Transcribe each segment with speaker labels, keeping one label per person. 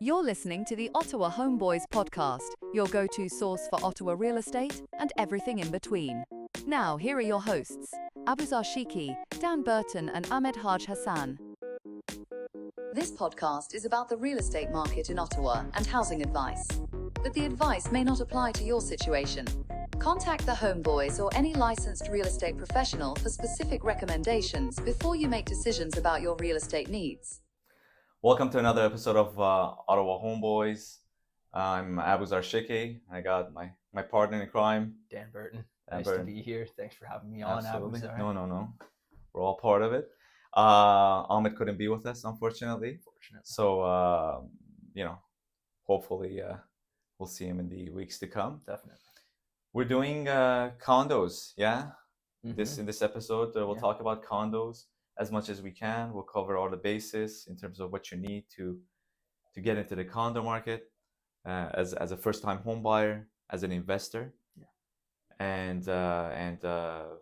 Speaker 1: You're listening to the Ottawa Homeboys podcast, your go-to source for Ottawa real estate and everything in between. Now, here are your hosts, Aboozar Sheikhi, Burton, and Ahmad Hassan. This podcast is about the real estate market in Ottawa and housing advice. But the advice may not apply to your situation. Contact the Homeboys or any licensed real estate professional for specific recommendations before you make decisions about your real estate needs.
Speaker 2: Welcome to another episode of Ottawa Homeboys. I'm Aboozar Sheikhi. I got my partner in crime,
Speaker 3: Burton.
Speaker 2: Dan
Speaker 3: Nice
Speaker 2: Burton.
Speaker 3: to be here. Thanks for having me on,
Speaker 2: Absolutely.
Speaker 3: Aboozar.
Speaker 2: No. We're all part of it. Ahmad couldn't be with us, unfortunately. So, hopefully we'll see him in the weeks to come.
Speaker 3: Definitely.
Speaker 2: We're doing condos, yeah?
Speaker 3: Mm-hmm.
Speaker 2: In this episode, we'll talk about condos as much as we can. We'll cover all the bases in terms of what you need to get into the condo market as a first-time home buyer, as an investor.
Speaker 3: Yeah.
Speaker 2: And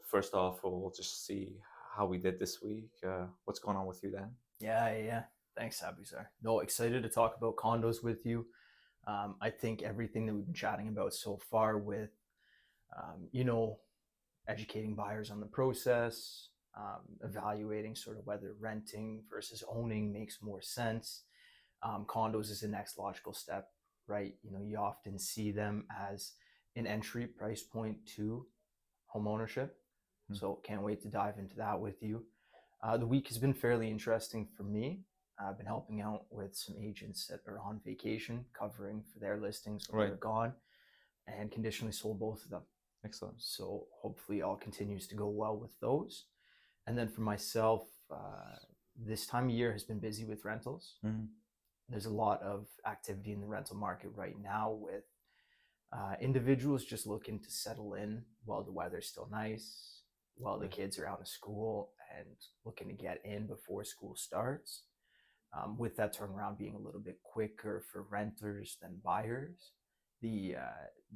Speaker 2: first off, we'll just see how we did this week. What's going on with you, Dan?
Speaker 3: Yeah. Thanks, Aboozar. No, excited to talk about condos with you. I think everything that we've been chatting about so far with, educating buyers on the process, evaluating sort of whether renting versus owning makes more sense. Condos is the next logical step, right? You often see them as an entry price point to home ownership. So can't wait to dive into that with you. The week has been fairly interesting for me. I've been helping out with some agents that are on vacation, covering for their listings when they're gone, and conditionally sold both of them.
Speaker 2: Excellent.
Speaker 3: So hopefully all continues to go well with those. And then for myself, this time of year has been busy with rentals.
Speaker 2: Mm-hmm.
Speaker 3: There's a lot of activity in the rental market right now with individuals just looking to settle in while the weather's still nice, while the kids are out of school and looking to get in before school starts. With that turnaround being a little bit quicker for renters than buyers, the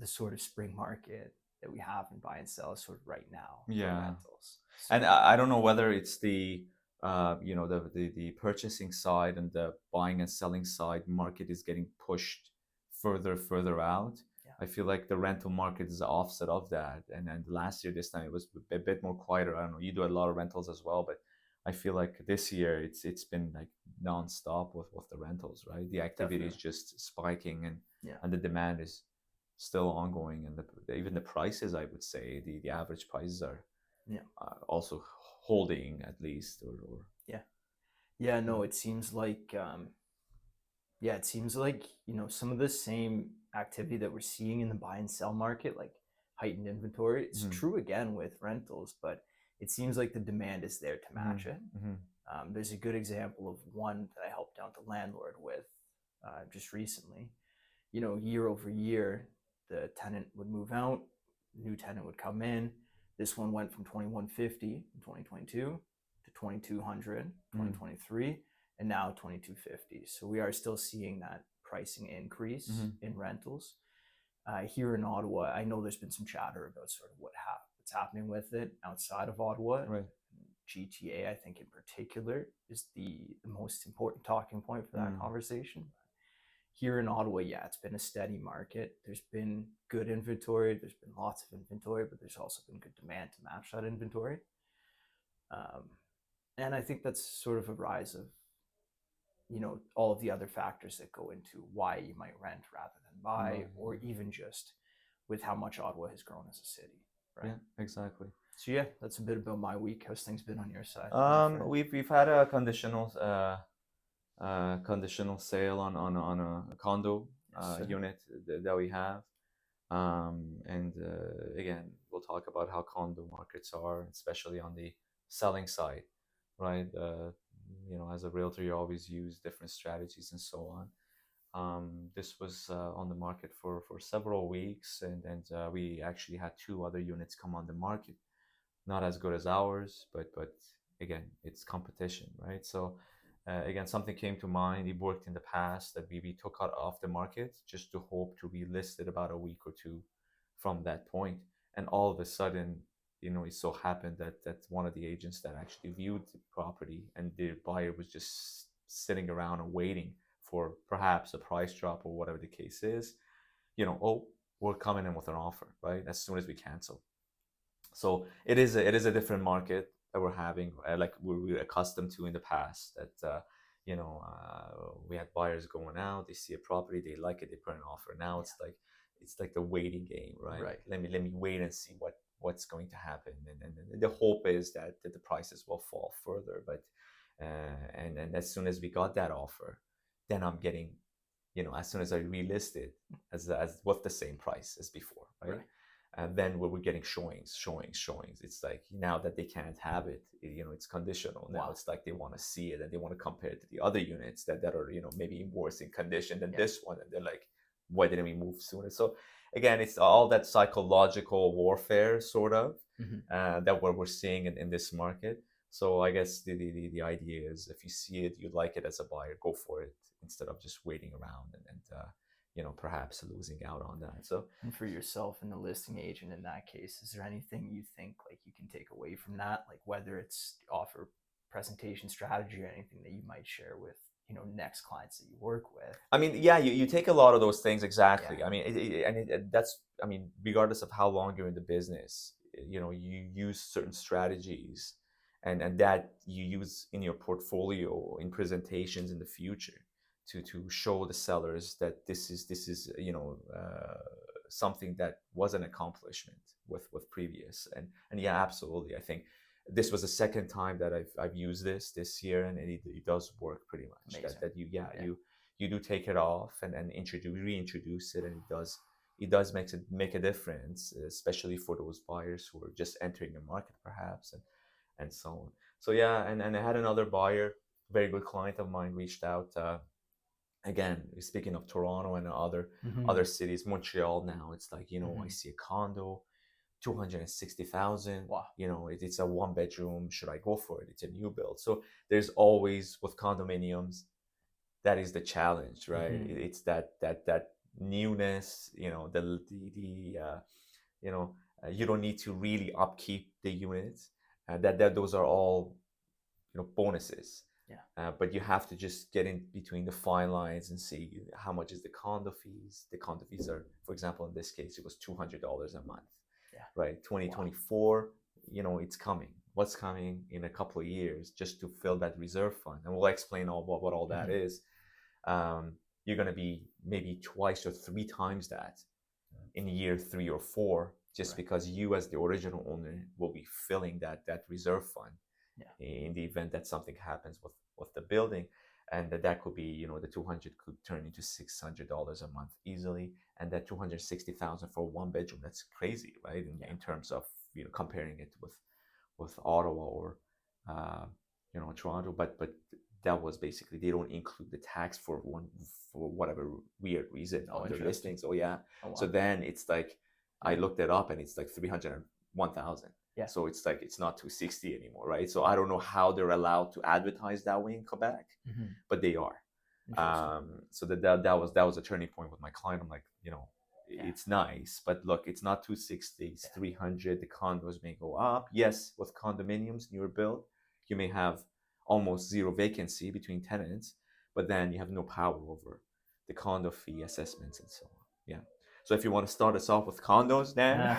Speaker 3: sort of spring market that we have in buy and sell is sort of right now for rentals. So,
Speaker 2: and I don't know whether it's the purchasing side and the buying and selling side market is getting pushed further out.
Speaker 3: Yeah.
Speaker 2: I feel like the rental market is the offset of that. And last year, this time, it was a bit more quieter. I don't know, you do a lot of rentals as well, but I feel like this year it's been like nonstop with the rentals, right? The activity is just spiking and the demand is still ongoing, and even the prices, I would say the average prices are also holding at least, or
Speaker 3: no, it seems like some of the same activity that we're seeing in the buy and sell market, like heightened inventory, it's true again with rentals, but it seems like the demand is there to match it. There's a good example of one that I helped out the landlord with just recently. Year over year, the tenant would move out, new tenant would come in. This one went from $2,150 in 2022 to $2,200 in 2023, and now $2,250. So we are still seeing that pricing increase in rentals. Here in Ottawa, I know there's been some chatter about sort of what's happening with it outside of Ottawa.
Speaker 2: Right.
Speaker 3: GTA, I think in particular, is the most important talking point for that conversation. Here in Ottawa, it's been a steady market. There's been good inventory. There's been lots of inventory, but there's also been good demand to match that inventory. And I think that's sort of a rise of, all of the other factors that go into why you might rent rather than buy, or even just with how much Ottawa has grown as a city. Right?
Speaker 2: Yeah, exactly.
Speaker 3: So that's a bit about my week. How's things been on your side?
Speaker 2: We've had a conditional sale on a condo unit that we have, and again, we'll talk about how condo markets are, especially on the selling side, right? As a realtor, you always use different strategies and so on. This was on the market for several weeks, and we actually had 2 other units come on the market. Not as good as ours, but again, it's competition, right? So again, something came to mind. It worked in the past that we took it off the market just to hope to be listed about a week or 2 from that point. And all of a sudden, it so happened that one of the agents that actually viewed the property and the buyer was just sitting around and waiting for perhaps a price drop or whatever the case is, oh, we're coming in with an offer, right? As soon as we cancel. So it is a different market that we're having, like we're accustomed to in the past. That we had buyers going out, they see a property, they like it, they put an offer. Now it's like the waiting game, right?
Speaker 3: Right.
Speaker 2: Let me wait and see what's going to happen, and the hope is that the prices will fall further. But and as soon as we got that offer, then I'm getting, as soon as I relist it as with the same price as before, right? And then we're getting showings. It's like now that they can't have it, it's conditional. Now it's like they want to see it and they want to compare it to the other units that are, maybe worse in condition than this one. And they're like, why didn't we move sooner? So again, it's all that psychological warfare sort of that we're seeing in this market. So I guess the idea is, if you see it, you like it as a buyer, go for it instead of just waiting around and perhaps losing out on that. So,
Speaker 3: and for yourself and the listing agent in that case, is there anything you think like you can take away from that, like whether it's the offer presentation strategy or anything that you might share with next clients that you work with?
Speaker 2: I mean, yeah, you take a lot of those things, exactly. I mean, that's, I mean, regardless of how long you're in the business, you use certain strategies and that you use in your portfolio, in presentations in the future, to show the sellers that this is something that was an accomplishment with previous. And yeah, absolutely. I think this was the second time that I've used this year, and it does work pretty much. That you do take it off and reintroduce it, and it does make a difference, especially for those buyers who are just entering the market perhaps, and so on. So yeah, and I had another buyer, very good client of mine, reached out. Again, speaking of Toronto and other cities, Montreal now, it's like, I see a condo, 260,000.
Speaker 3: Wow.
Speaker 2: It's a 1-bedroom. Should I go for it? It's a new build. So there's always, with condominiums, that is the challenge, right? It's that newness. You don't need to really upkeep the units. That those are all bonuses.
Speaker 3: Yeah.
Speaker 2: But you have to just get in between the fine lines and see how much is the condo fees. The condo fees are, for example, in this case, it was $200 a month.
Speaker 3: Yeah.
Speaker 2: Right. 2024, it's coming. What's coming in a couple of years, just to fill that reserve fund, and we'll explain what all that is. You're going to be maybe twice or 3 times that in year 3 or 4, just because you, as the original owner, will be filling that reserve fund. In the event that something happens with the building, and that could be, the 200 could turn into $600 a month easily, and that 260,000 for 1 bedroom, that's crazy, right? In terms of comparing it with Ottawa or Toronto, but that was basically, they don't include the tax for whatever weird reason on their listings. Oh yeah. Oh, wow. So then it's like, I looked it up and it's like 301,000.
Speaker 3: Yeah.
Speaker 2: So it's like, it's not 260 anymore, right? So I don't know how they're allowed to advertise that way in Quebec, but they are. So that was a turning point with my client. I'm like, it's nice, but look, it's not 260, it's 300. The condos may go up. Yes, with condominiums, newer build, you may have almost zero vacancy between tenants, but then you have no power over the condo fee assessments and so on. Yeah. So if you want to start us off with condos, then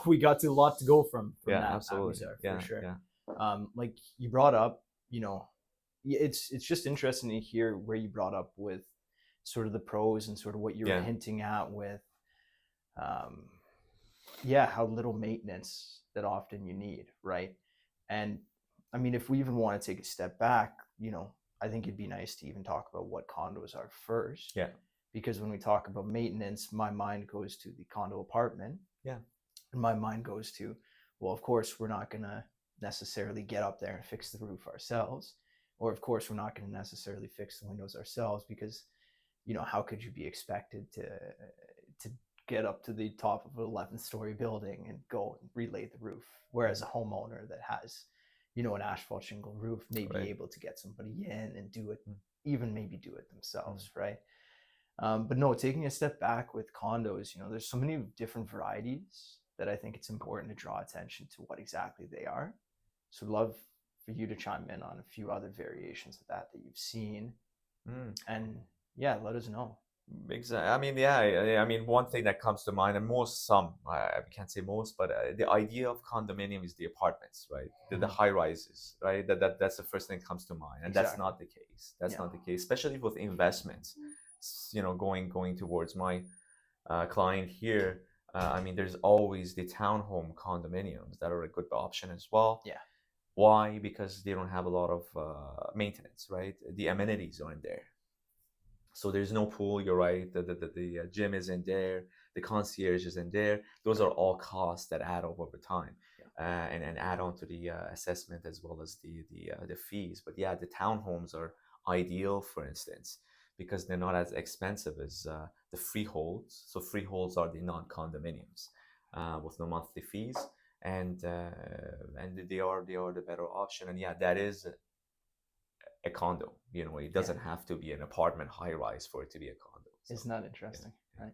Speaker 3: we got a lot to go from
Speaker 2: yeah,
Speaker 3: that.
Speaker 2: absolutely.
Speaker 3: For sure. Yeah. Like you brought up, it's just interesting to hear where you brought up with sort of the pros and sort of what you were hinting at with, how little maintenance that often you need, right? And I mean, if we even want to take a step back, I think it'd be nice to even talk about what condos are first.
Speaker 2: Yeah.
Speaker 3: Because when we talk about maintenance, my mind goes to the condo apartment.
Speaker 2: Yeah.
Speaker 3: And my mind goes to, well, of course, we're not going to necessarily get up there and fix the roof ourselves. Or, of course, we're not going to necessarily fix the windows ourselves because, how could you be expected to get up to the top of an 11th-story building and go and relay the roof? Whereas a homeowner that has, an asphalt shingle roof may be able to get somebody in and do it, even maybe do it themselves, right? But no, taking a step back with condos, there's so many different varieties that I think it's important to draw attention to what exactly they are. So I'd love for you to chime in on a few other variations of that you've seen And yeah, let us know.
Speaker 2: Exactly. I mean, yeah. I mean, one thing that comes to mind, and some, I can't say most, but the idea of condominium is the apartments, right? The high rises, right? That's the first thing that comes to mind, and that's
Speaker 3: Exactly.
Speaker 2: not the case. That's not the case, especially with investments. Going towards my client here. I mean, there's always the townhome condominiums that are a good option as well.
Speaker 3: Yeah.
Speaker 2: Why? Because they don't have a lot of maintenance, right? The amenities aren't there. So there's no pool, you're right. The gym isn't there. The concierge isn't there. Those are all costs that add up over time, and add on to the assessment as well as the fees. But yeah, the townhomes are ideal, for instance, because they're not as expensive as the freeholds. So freeholds are the non-condominiums with no monthly fees, and they are the better option. And yeah, that is a condo. It doesn't have to be an apartment high rise for it to be a condo. So,
Speaker 3: isn't that interesting?
Speaker 2: yeah,
Speaker 3: Right.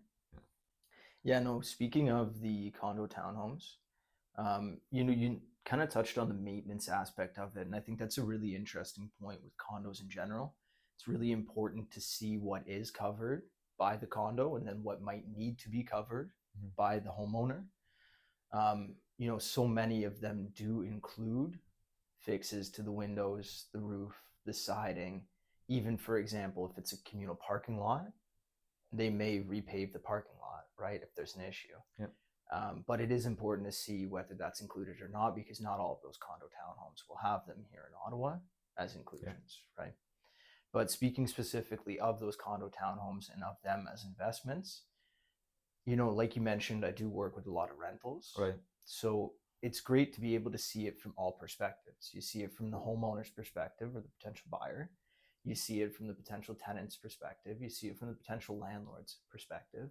Speaker 3: Yeah, no, speaking of the condo townhomes, you kind of touched on the maintenance aspect of it. And I think that's a really interesting point with condos in general. It's really important to see what is covered by the condo and then what might need to be covered by the homeowner. So many of them do include fixes to the windows, the roof, the siding. Even, for example, if it's a communal parking lot, they may repave the parking lot, right, if there's an issue.
Speaker 2: Yeah.
Speaker 3: But it is important to see whether that's included or not, because not all of those condo townhomes will have them here in Ottawa as inclusions, right? But speaking specifically of those condo townhomes and of them as investments, like you mentioned, I do work with a lot of rentals.
Speaker 2: Right.
Speaker 3: So it's great to be able to see it from all perspectives. You see it from the homeowner's perspective or the potential buyer. You see it from the potential tenant's perspective. You see it from the potential landlord's perspective.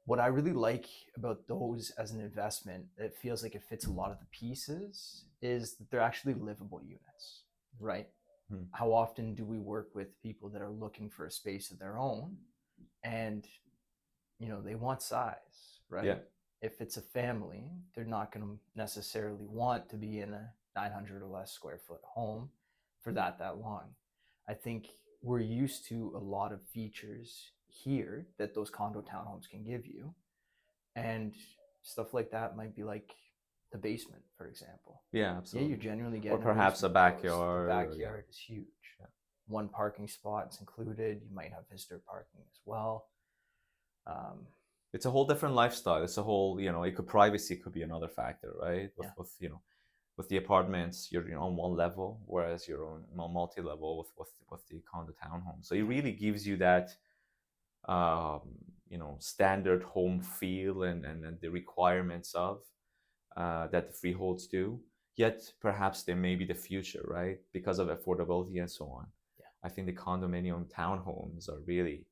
Speaker 3: What I really like about those as an investment, it feels like it fits a lot of the pieces, is that they're actually livable units, right? How often do we work with people that are looking for a space of their own and, they want size, right?
Speaker 2: Yeah.
Speaker 3: If it's a family, they're not going to necessarily want to be in a 900 or less square foot home for that long. I think we're used to a lot of features here that those condo townhomes can give you. And stuff like that might be like the basement, for example.
Speaker 2: Yeah, absolutely.
Speaker 3: Yeah, you're generally getting
Speaker 2: or perhaps a backyard.
Speaker 3: The backyard is huge. Yeah. One parking spot is included. You might have visitor parking as well.
Speaker 2: It's a whole different lifestyle. It's a whole, privacy could be another factor, right? With the apartments, you're on one level, whereas you're on multi-level with the condo townhome. So it really gives you that, standard home feel and the requirements of that the freeholds do. Yet perhaps there may be the future, right? Because of affordability and so on.
Speaker 3: Yeah.
Speaker 2: I think the condominium townhomes are really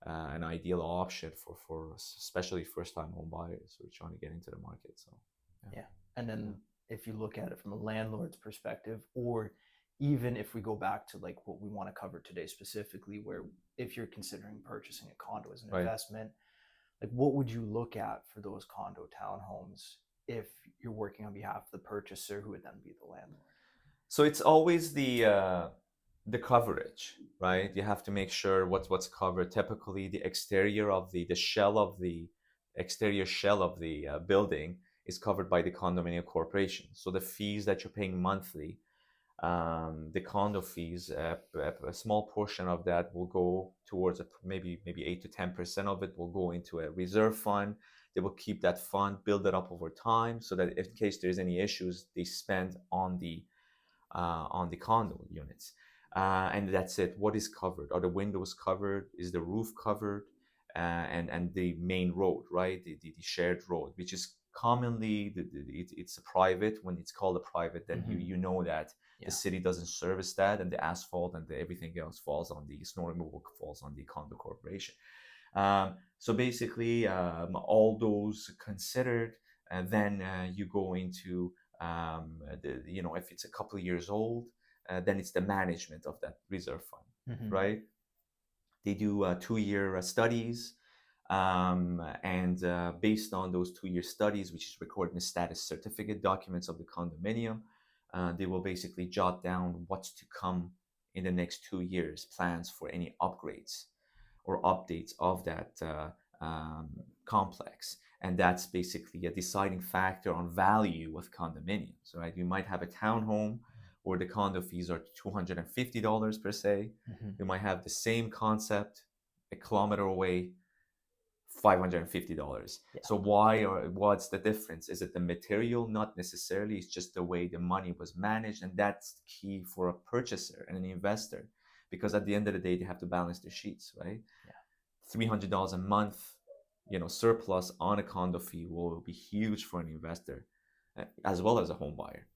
Speaker 2: an ideal option for especially first-time home buyers who are trying to get into the market. So
Speaker 3: yeah. And then if you look at it from a landlord's perspective, or even if we go back to like what we want to cover today specifically, where if you're considering purchasing a condo as an investment, like what would you look at for those condo townhomes if you're working on behalf of the purchaser, who would then be the landlord?
Speaker 2: So it's always the coverage, right? You have to make sure what's covered. Typically, the exterior of the exterior shell of the building is covered by the condominium corporation. So the fees that you're paying monthly, the condo fees, a small portion of that will go towards maybe 8 to 10% of it will go into a reserve fund. They will keep that fund, build it up over time, so that in case there's any issues, they spend on the condo units. And that's it. What is covered? Are the windows covered? Is the roof covered? And the main road, right? The shared road, which is commonly it's a private. When it's called a private, then you know that the city doesn't service that, and the asphalt and everything else falls on the snow removal falls on the condo corporation. So basically, all those considered, and then you go into if it's a couple of years old, then it's the management of that reserve fund, right? They do 2-year studies, and based on those 2-year studies, which is recorded in the status certificate documents of the condominium, they will basically jot down what's to come in the next 2 years plans for any upgrades or updates of that complex. And that's basically a deciding factor on value with condominiums, right? You might have a townhome where the condo fees are $250 per se. You might have the same concept a kilometer away, $550.
Speaker 3: Yeah.
Speaker 2: So what's the difference? Is it the material? Not necessarily. It's just the way the money was managed, and that's key for a purchaser and an investor, because at the end of the day, they have to balance their sheets, right? Yeah. $300 a month, surplus on a condo fee will be huge for an investor, as well as a home buyer,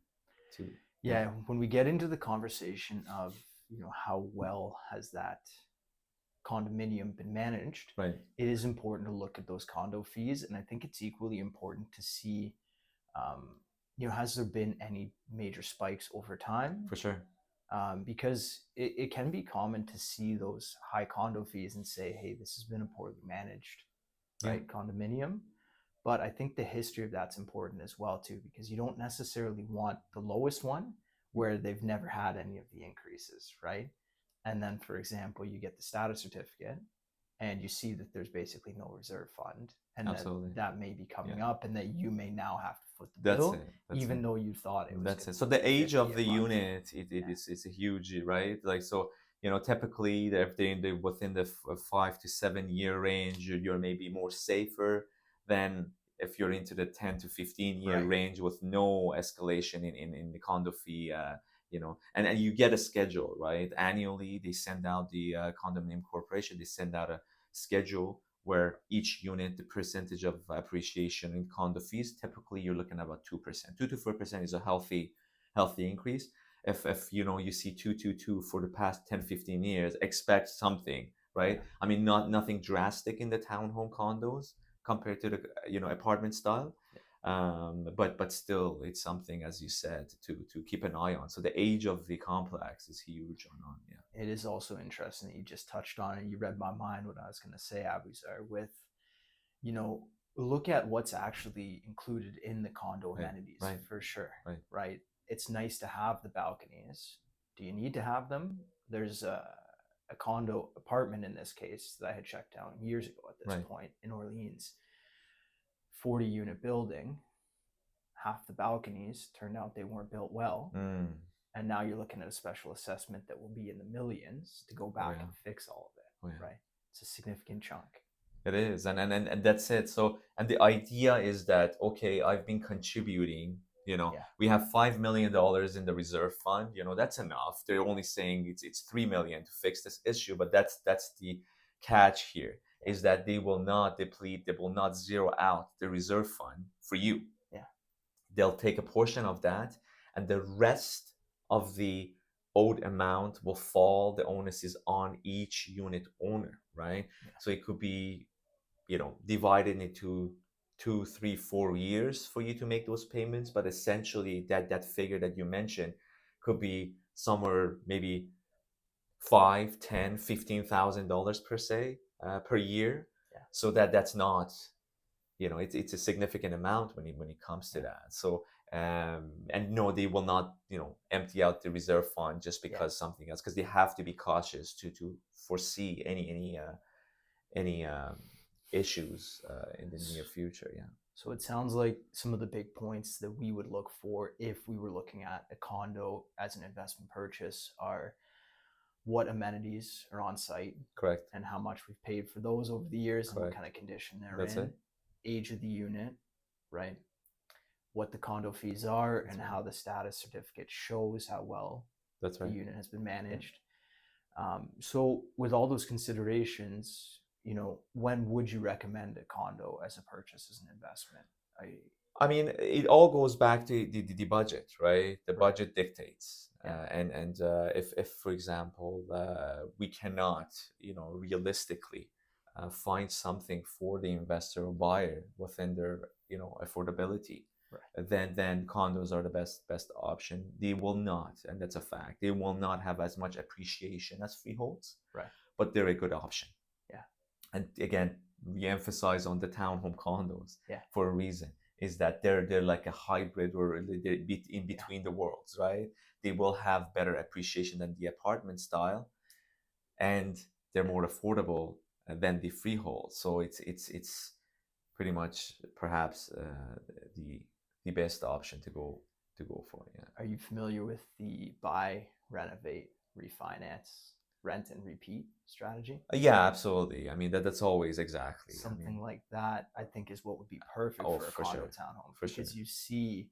Speaker 2: too.
Speaker 3: Yeah, when we get into the conversation of how well has that condominium been managed,
Speaker 2: right,
Speaker 3: it is important to look at those condo fees, and I think it's equally important to see, has there been any major spikes over time?
Speaker 2: For sure.
Speaker 3: Because it can be common to see those high condo fees and say, hey, this has been a poorly managed, right, condominium. But I think the history of that's important as well too, because you don't necessarily want the lowest one where they've never had any of the increases, right? And then, for example, you get the status certificate and you see that there's basically no reserve fund, and that may be coming up, and that you may now have to foot the bill, even though you thought it was.
Speaker 2: That's it. So the age of the unit, it's a huge, right? Like, so, typically if they're within the 5 to 7 year range, you're maybe more safer than if you're into the 10 to 15 year range with no escalation in the condo fee. And you get a schedule, right? Annually, they send out the condominium corporation, they send out a schedule where each unit, the percentage of appreciation in condo fees, typically you're looking at about 2%. 2 to 4% is a healthy increase. If you see 2 for the past 10, 15 years, expect something, right? I mean, nothing drastic in the townhome condos compared to the apartment style. But still, it's something, as you said, to keep an eye on. So the age of the complex is huge on.
Speaker 3: It is also interesting that you just touched on it. You read my mind what I was going to say, Aboozar, with, look at what's actually included in the condo amenities, for sure, right? It's nice to have the balconies. Do you need to have them? There's a condo apartment in this case that I had checked out years ago at this point in Orleans. 40 unit building, half the balconies turned out they weren't built well. And now you're looking at a special assessment that will be in the millions to go back and fix all of it, right? It's a significant chunk.
Speaker 2: It is, and that's it. So, and the idea is that, okay, I've been contributing, we have $5 million in the reserve fund, that's enough. They're only saying it's $3 million to fix this issue, but that's the catch here. Is that they will not deplete, they will not zero out the reserve fund for you. They'll take a portion of that, and the rest of the owed amount will fall. The onus is on each unit owner, right? So it could be, divided into 2, 3, 4 years for you to make those payments. But essentially, that figure that you mentioned could be somewhere maybe $5,000, $10,000, $15,000 per se. Per year, so that's not, it's a significant amount when it comes to that. So and no, they will not empty out the reserve fund just because something else, because they have to be cautious to foresee any issues in the near future.
Speaker 3: So it sounds like some of the big points that we would look for if we were looking at a condo as an investment purchase are what amenities are on site,
Speaker 2: correct,
Speaker 3: and how much we've paid for those over the years, and what kind of condition they're in. Age of the unit, right? What the condo fees are, and how the status certificate shows how well the unit has been managed. So with all those considerations, when would you recommend a condo as a purchase, as an investment?
Speaker 2: I mean, it all goes back to the budget, right? The budget dictates. If for example, we cannot, realistically find something for the investor or buyer within their, affordability, then condos are the best option. They will not, and that's a fact, they will not have as much appreciation as freeholds, but they're a good option. And again, we emphasize on the townhome condos for a reason. Is that they're like a hybrid, or they're in between the worlds, right? they will have better appreciation than the apartment style, and they're more affordable than the freehold. So it's pretty much perhaps the best option to go for. Yeah.
Speaker 3: Are you familiar with the buy, renovate, refinance, rent and repeat strategy?
Speaker 2: Yeah, absolutely. I mean that's always exactly
Speaker 3: something like that. I think is what would be perfect for a
Speaker 2: for
Speaker 3: condo
Speaker 2: sure.
Speaker 3: townhome,
Speaker 2: For
Speaker 3: because
Speaker 2: sure.
Speaker 3: you see,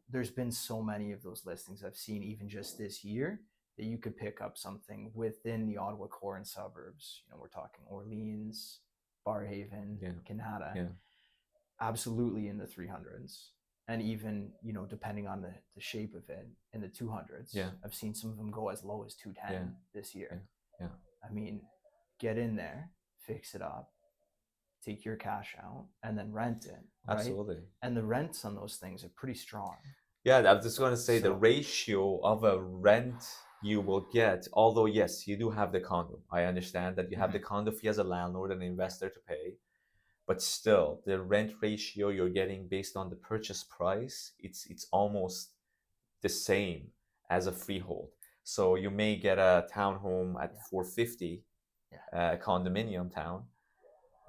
Speaker 3: there's been so many of those listings I've seen even just this year that you could pick up something within the Ottawa core and suburbs. You know, we're talking Orleans, Barhaven, Canada, absolutely in the 300s. And even, you know, depending on the shape of it, in the 200s.
Speaker 2: Yeah.
Speaker 3: I've seen some of them go as low as 210 this year.
Speaker 2: Yeah.
Speaker 3: I mean, get in there, fix it up, take your cash out, and then rent it. Right?
Speaker 2: Absolutely.
Speaker 3: And the rents on those things are pretty strong.
Speaker 2: Yeah, I was just going to say the ratio of a rent you will get, although yes, you do have the condo. I understand that you have the condo fee as a landlord and investor to pay, but still the rent ratio you're getting based on the purchase price, it's almost the same as a freehold. So you may get a townhome at $450, a condominium town,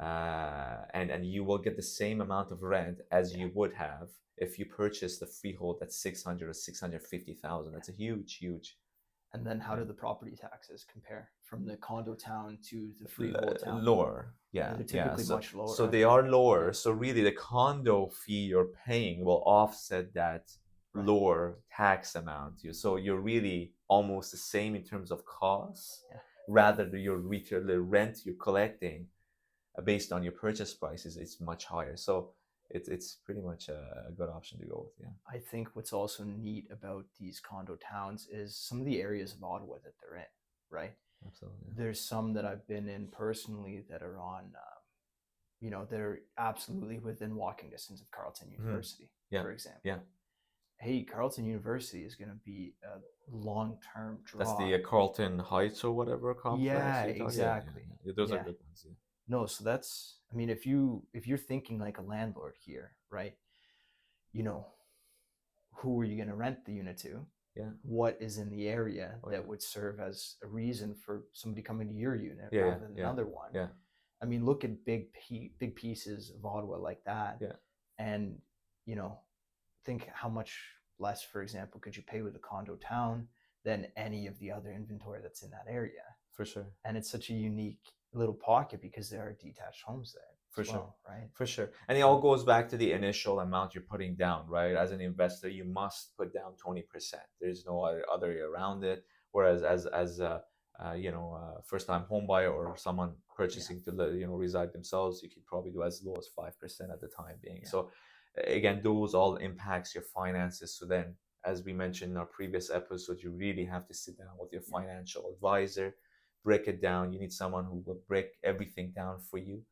Speaker 2: and you will get the same amount of rent as you would have if you purchased the freehold at 600 or 650,000. That's a huge.
Speaker 3: And then how do the property taxes compare from the condo town to the freehold town?
Speaker 2: Lower.
Speaker 3: They're typically much lower.
Speaker 2: So they are lower. So really the condo fee you're paying will offset that lower tax amount. So you're really almost the same in terms of costs, rather than your retail, the rent you're collecting based on your purchase prices, it's much higher. So it's pretty much a good option to go with. Yeah.
Speaker 3: I think what's also neat about these condo towns is some of the areas of Ottawa that they're in, right?
Speaker 2: Absolutely. Yeah.
Speaker 3: There's some that I've been in personally that are on, you know, they're absolutely within walking distance of Carleton University, for example.
Speaker 2: Yeah.
Speaker 3: Hey, Carleton University is going to be a long-term draw.
Speaker 2: That's the Carleton Heights or whatever complex.
Speaker 3: Yeah, exactly.
Speaker 2: Yeah. Those are good ones. Yeah.
Speaker 3: No, so that's, I mean, if you're thinking like a landlord here, right? You know, who are you going to rent the unit to?
Speaker 2: Yeah.
Speaker 3: What is in the area that would serve as a reason for somebody coming to your unit rather than another one?
Speaker 2: Yeah.
Speaker 3: I mean, look at big pieces of Ottawa like that.
Speaker 2: Yeah.
Speaker 3: And, you know, think how much less, for example, could you pay with a condo town than any of the other inventory that's in that area?
Speaker 2: For sure.
Speaker 3: And it's such a unique little pocket because there are detached homes there.
Speaker 2: For sure.
Speaker 3: Right?
Speaker 2: For sure. And it all goes back to the initial amount you're putting down, right? As an investor, you must put down 20%. There's no other way around it. Whereas as a first-time home buyer or someone purchasing to reside themselves, you could probably do as low as 5% at the time being. So again, those all impacts your finances. So then, as we mentioned in our previous episode, you really have to sit down with your financial advisor, break it down. You need someone who will break everything down for you,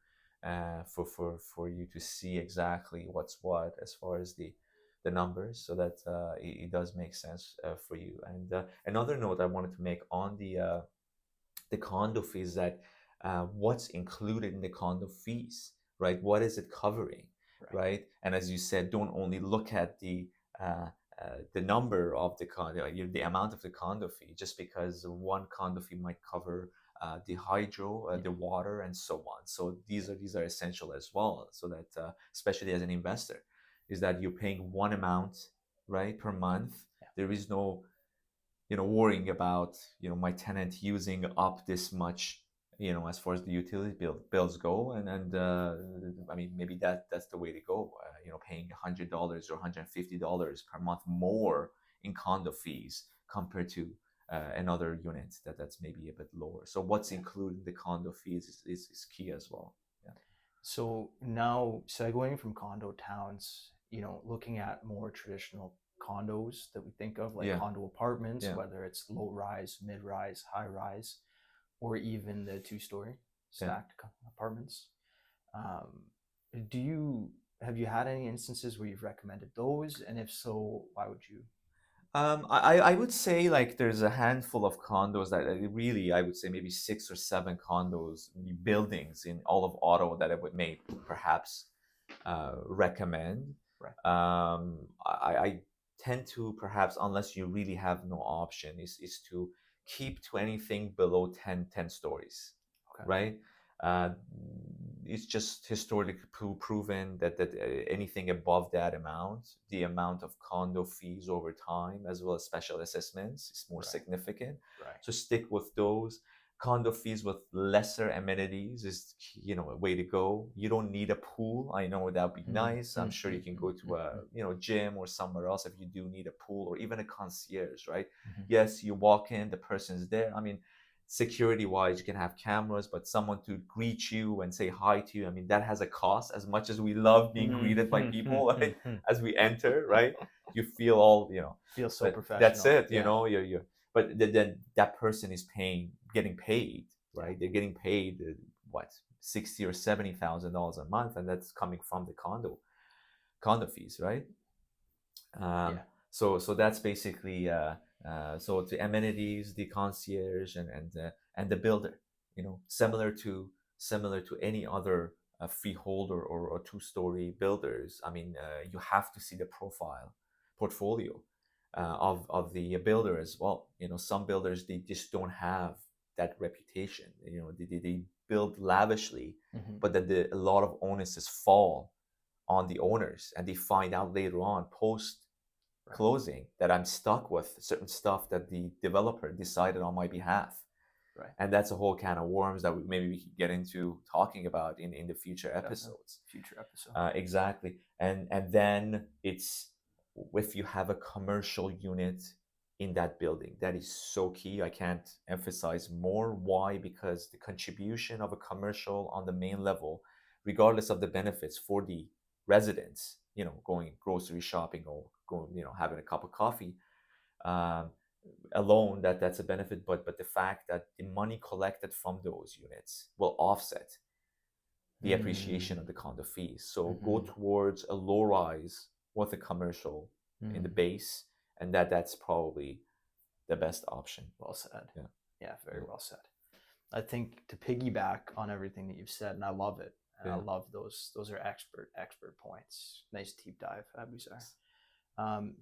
Speaker 2: for you to see exactly what's what as far as the numbers, so that it does make sense for you. And another note I wanted to make on the condo fees, that what's included in the condo fees, right? What is it covering, right? And as you said, don't only look at the number of the condo, the amount of the condo fee, just because one condo fee might cover the hydro, the water, and so on. So these are essential as well, so that especially as an investor, is that you're paying one amount, right, per month. There is no worrying about my tenant using up this much, as far as the utility bills go, and I mean, maybe that's the way to go. Paying $100 or $150 per month more in condo fees compared to another unit that's maybe a bit lower. So what's included in the condo fees is key as well. Yeah.
Speaker 3: So now, segueing from condo towns, looking at more traditional condos that we think of, like condo apartments, whether it's low rise, mid rise, high rise, or even the 2-story stacked apartments. Have you had any instances where you've recommended those? And if so, why would you?
Speaker 2: I would say, like, there's a handful of condos that really, I would say maybe 6 or 7 condos, buildings in all of Ottawa that I would perhaps recommend.
Speaker 3: Right.
Speaker 2: I tend to perhaps, unless you really have no option, is to keep to anything below 10 stories,
Speaker 3: Okay.
Speaker 2: right? Uh, it's just historically proven that anything above that amount, the amount of condo fees over time, as well as special assessments, is more
Speaker 3: Right.
Speaker 2: significant.
Speaker 3: Right.
Speaker 2: So stick with those. Condo fees with lesser amenities is, a way to go. You don't need a pool. I know that would be nice. I'm sure you can go to a gym or somewhere else if you do need a pool, or even a concierge, right? Yes, you walk in, the person's there. I mean, security wise, you can have cameras, but someone to greet you and say hi to you, I mean, that has a cost. As much as we love being greeted by people, right? As we enter, right? You feel all,
Speaker 3: Feel so
Speaker 2: but
Speaker 3: professional.
Speaker 2: that's it,
Speaker 3: Yeah.
Speaker 2: you're but then that person is getting paid, right? They're getting paid what, $60,000 or $70,000 a month, and that's coming from the condo fees, right?
Speaker 3: Yeah.
Speaker 2: So that's basically so the amenities, the concierge, and the builder, similar to any other freehold or two-story builders. I mean, you have to see the portfolio of the builder as well. Some builders, they just don't have that reputation. They build lavishly, but that a lot of onuses fall on the owners, and they find out later on, post closing, that I'm stuck with certain stuff that the developer decided on my behalf.
Speaker 3: Right.
Speaker 2: And that's a whole can of worms that maybe we could get into talking about in the future episodes. Exactly. And then it's, if you have a commercial unit in that building, that is so key. I can't emphasize more. Why? Because the contribution of a commercial on the main level, regardless of the benefits for the residents, going grocery shopping or going, having a cup of coffee, alone, that's a benefit. But the fact that the money collected from those units will offset the appreciation of the condo fees. So go towards a low rise with a commercial in the base, and that's probably the best option.
Speaker 3: Well said.
Speaker 2: Yeah,
Speaker 3: very well said. I think to piggyback on everything that you've said, and I love it. And I love those are expert points. Nice deep dive, Aboozar.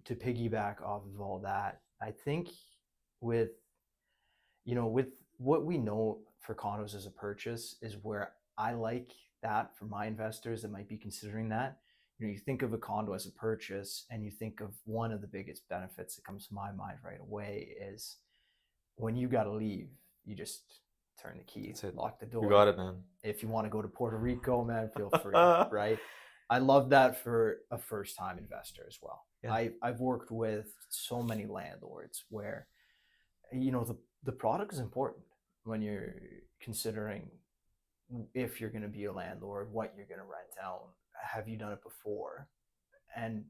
Speaker 3: To piggyback off of all that, I think with what we know for condos as a purchase is where I like that for my investors that might be considering that. You think of a condo as a purchase, and you think of one of the biggest benefits that comes to my mind right away is when you got to leave, you just turn the key, lock the door.
Speaker 2: You got it, man.
Speaker 3: If you want to go to Puerto Rico, man, feel free, right? I love that for a first-time investor as well. Yeah. I've worked with so many landlords where, the product is important when you're considering if you're going to be a landlord, what you're going to rent out. Have you done it before? And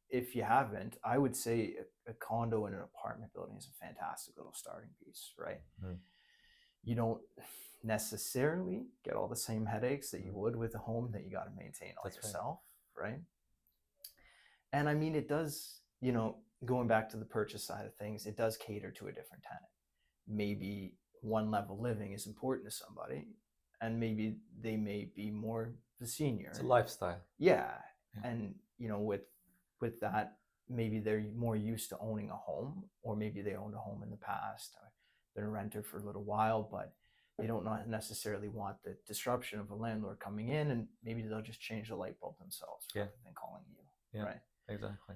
Speaker 3: if you haven't, I would say a condo in an apartment building is a fantastic little starting piece, right? You don't necessarily get all the same headaches that you would with a home that you got to maintain all yourself, right? And I mean, it does, going back to the purchase side of things, it does cater to a different tenant. Maybe one level living is important to somebody, and maybe they may be more the senior.
Speaker 2: It's a lifestyle.
Speaker 3: Yeah. And, with that, maybe they're more used to owning a home, or maybe they owned a home in the past, or been a renter for a little while, but they don't necessarily want the disruption of a landlord coming in, and maybe they'll just change the light bulb themselves rather than calling you. Right.
Speaker 2: Exactly.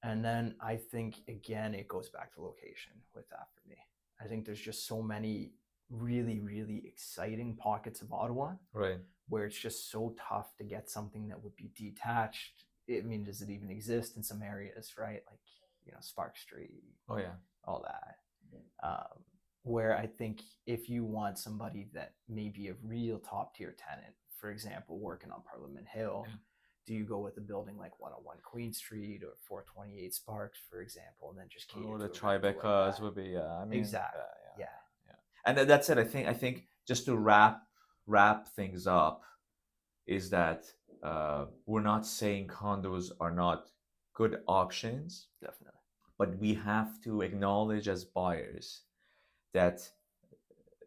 Speaker 3: And then I think, again, it goes back to location with that for me. I think there's just so many really, really exciting pockets of Ottawa,
Speaker 2: right,
Speaker 3: where it's just so tough to get something that would be detached. I mean, does it even exist in some areas, right? Like, Spark Street.
Speaker 2: Oh yeah.
Speaker 3: All that. Where I think if you want somebody that may be a real top tier tenant, for example, working on Parliament Hill, do you go with a building like 101 Queen Street or 428 Sparks, for example, and then just cater
Speaker 2: the
Speaker 3: to
Speaker 2: Tribecas would be, I mean,
Speaker 3: exactly. Yeah.
Speaker 2: And that's it. I think just to wrap things up is that we're not saying condos are not good options.
Speaker 3: Definitely.
Speaker 2: But we have to acknowledge as buyers that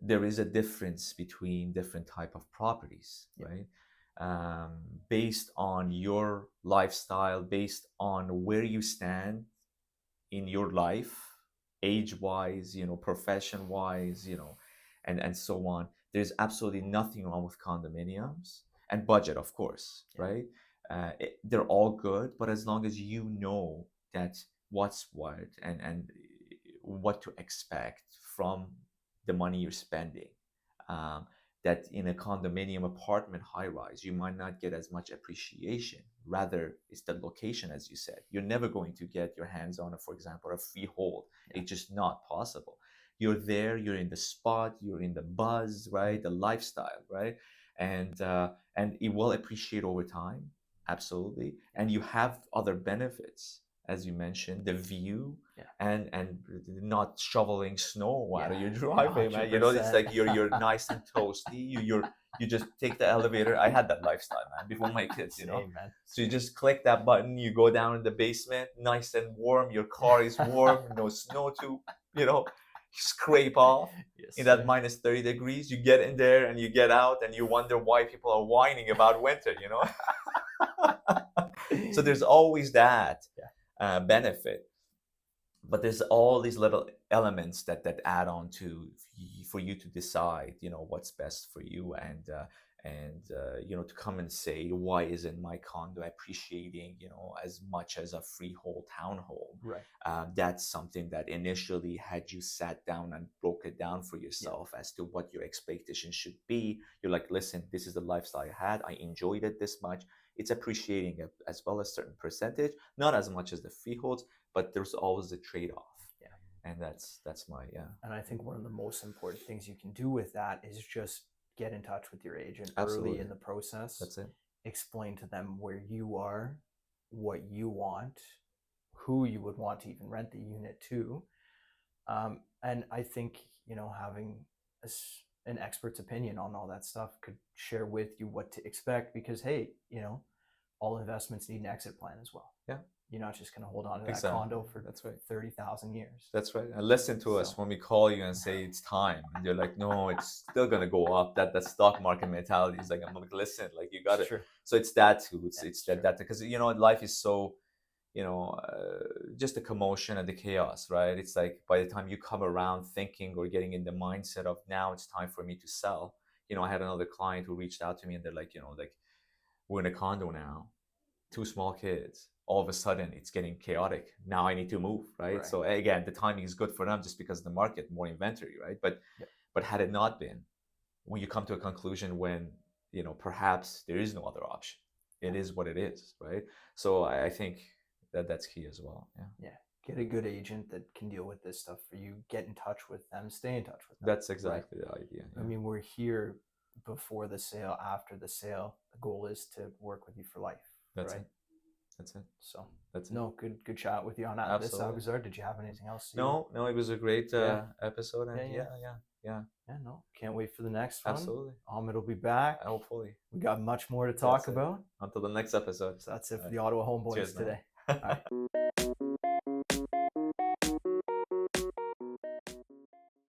Speaker 2: there is a difference between different type of properties, right? Based on your lifestyle, based on where you stand in your life, age-wise, profession-wise, and so on. There's absolutely nothing wrong with condominiums and budget, of course, right? They're all good, but as long as you know that what's what and what to expect from the money you're spending. That in a condominium apartment high rise, you might not get as much appreciation. Rather, it's the location, as you said. You're never going to get your hands on, for example, a freehold. It's just not possible. You're there, you're in the spot, you're in the buzz, right? The lifestyle, right? And it will appreciate over time, absolutely. And you have other benefits, as you mentioned, the view, and not shoveling snow out of your driveway, man. It's like you're nice and toasty. You just take the elevator. I had that lifestyle, man, before my kids,
Speaker 3: Man.
Speaker 2: So you just click that button, you go down in the basement, nice and warm. Your car is warm, no snow to, scrape off in that minus 30 degrees. You get in there and you get out and you wonder why people are whining about winter, So there's always that benefit, but there's all these little elements that add on to for you to decide what's best for you, and to come and say, why isn't my condo appreciating as much as a freehold townhome?
Speaker 3: Right.
Speaker 2: That's something that initially, had you sat down and broke it down for yourself as to what your expectation should be, you're like, listen, this is the lifestyle I had, I enjoyed it this much, it's appreciating as well as certain percentage, not as much as the freeholds, but there's always a trade-off. And that's my
Speaker 3: And I think one of the most important things you can do with that is just get in touch with your agent
Speaker 2: Absolutely.
Speaker 3: early in the process.
Speaker 2: That's it.
Speaker 3: Explain to them where you are, what you want, who you would want to even rent the unit to. And I think, having an expert's opinion on all that stuff could share with you what to expect, because, hey, all investments need an exit plan as well.
Speaker 2: Yeah.
Speaker 3: You're not just going to hold on to that
Speaker 2: Exactly.
Speaker 3: condo for
Speaker 2: That's right.
Speaker 3: 30,000 years.
Speaker 2: That's right. And listen to us when we call you and say it's time, and you're like, no, it's still gonna go up. That stock market mentality is like, I'm like, listen, like, you got it.
Speaker 3: Sure.
Speaker 2: So it's that too. It's that because life is so, just the commotion and the chaos, right? It's like by the time you come around thinking or getting in the mindset of now it's time for me to sell. I had another client who reached out to me and they're like, like, we're in a condo now, 2 small kids. All of a sudden it's getting chaotic. Now I need to move, right? So again, the timing is good for them just because of the market, more inventory, right? But had it not been, when you come to a conclusion when, perhaps there is no other option, it is what it is, right? So I think that's key as well. Yeah.
Speaker 3: Get a good agent that can deal with this stuff for you. Get in touch with them, stay in touch with them.
Speaker 2: That's exactly the idea.
Speaker 3: I mean, we're here before the sale, after the sale. The goal is to work with you for life.
Speaker 2: That's it. That's it.
Speaker 3: So
Speaker 2: that's
Speaker 3: no, good chat with you on that.
Speaker 2: Absolutely.
Speaker 3: This Aboozar, did you have anything else?
Speaker 2: No, it was a great episode. And yeah.
Speaker 3: No, can't wait for the next one.
Speaker 2: Absolutely.
Speaker 3: Ahmad will be back.
Speaker 2: Hopefully.
Speaker 3: We got much more to talk about.
Speaker 2: Until the next episode.
Speaker 3: So that's it for the Ottawa Homeboys today. All right.